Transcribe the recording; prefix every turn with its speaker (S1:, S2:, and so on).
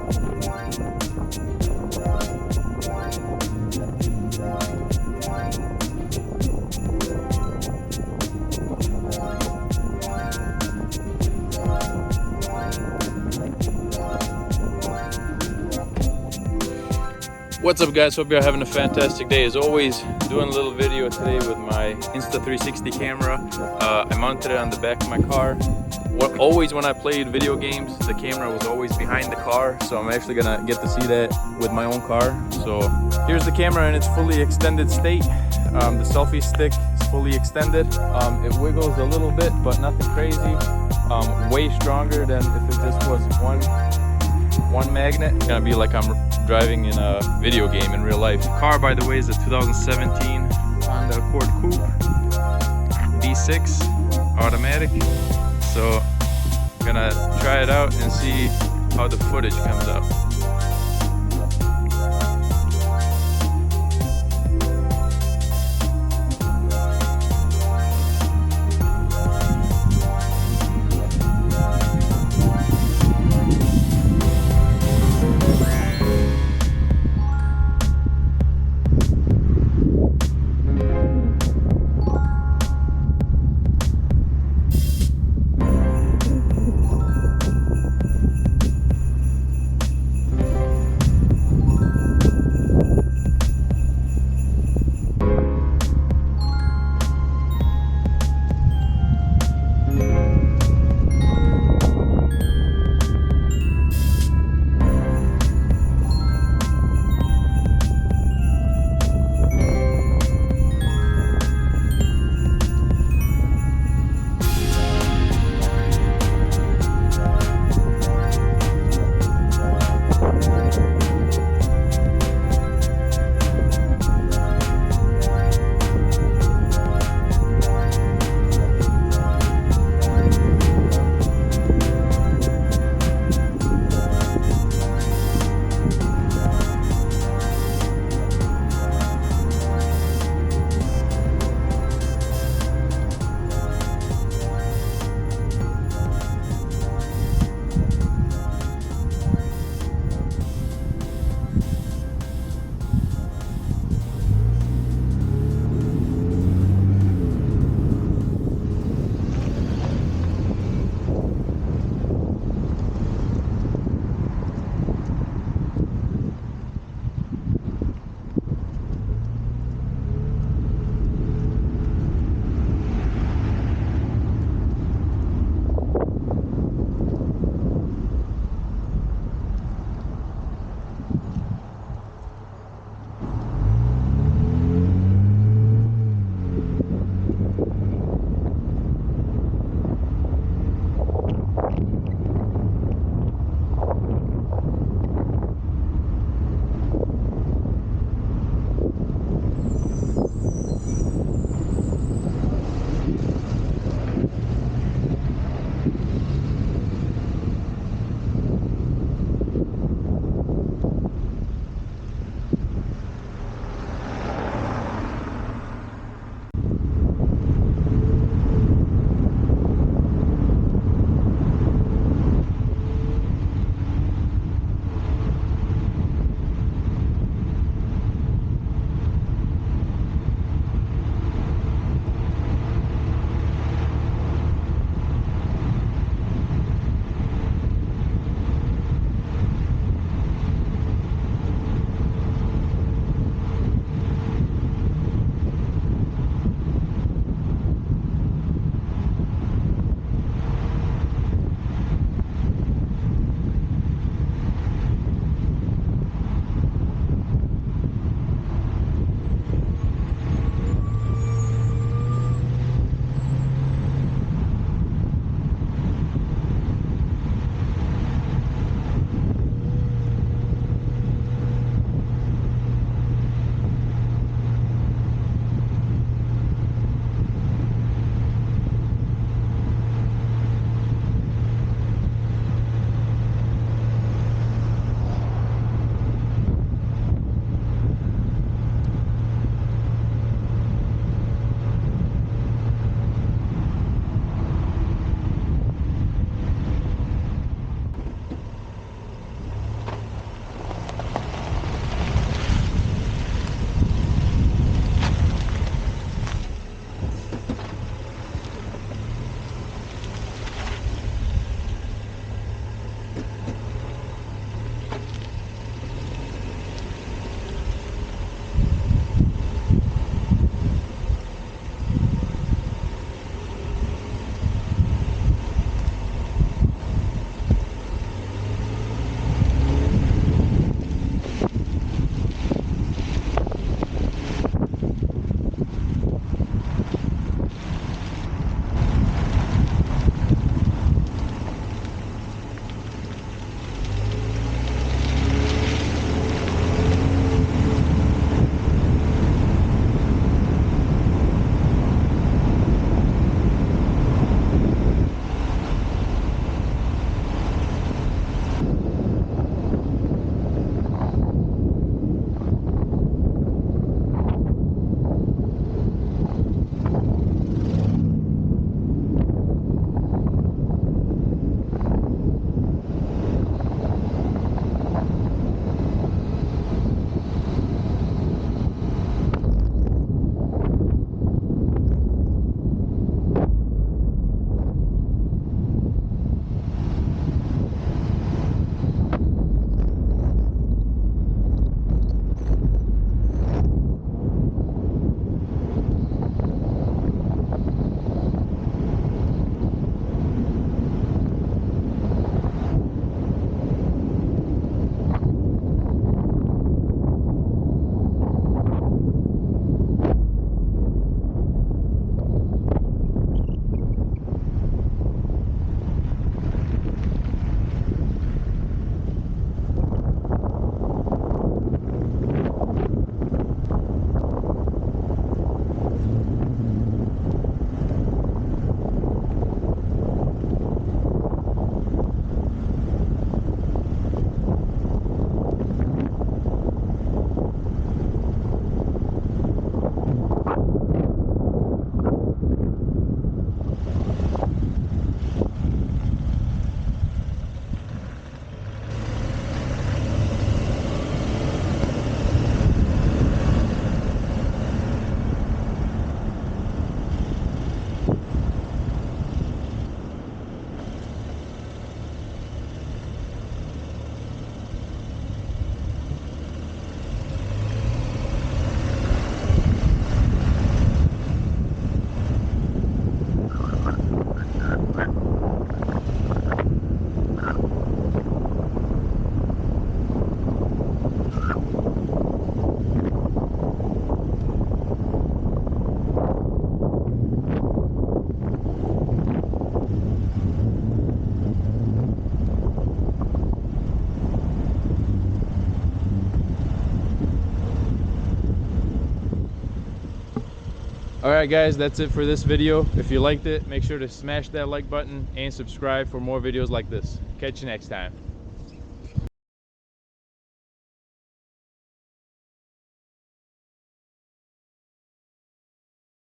S1: What's up guys, hope you're having a fantastic day. As always, doing a little video today with my Insta360 camera. I mounted it on the back of my car. Always when I played video games, the camera was always behind the car, so I'm actually gonna get to see that with my own car. So here's the camera in its fully extended state. The selfie stick is fully extended. It wiggles a little bit, but nothing crazy. Way stronger than if it just was one magnet. It's gonna be like I'm driving in a video game in real life. Car, by the way, is a 2017 Honda Accord Coupe V6 automatic. So I'm gonna try it out and see how the footage comes out. All right, guys, that's it for this video. If you liked it, make sure to smash that like button and subscribe for more videos like this. Catch you next time.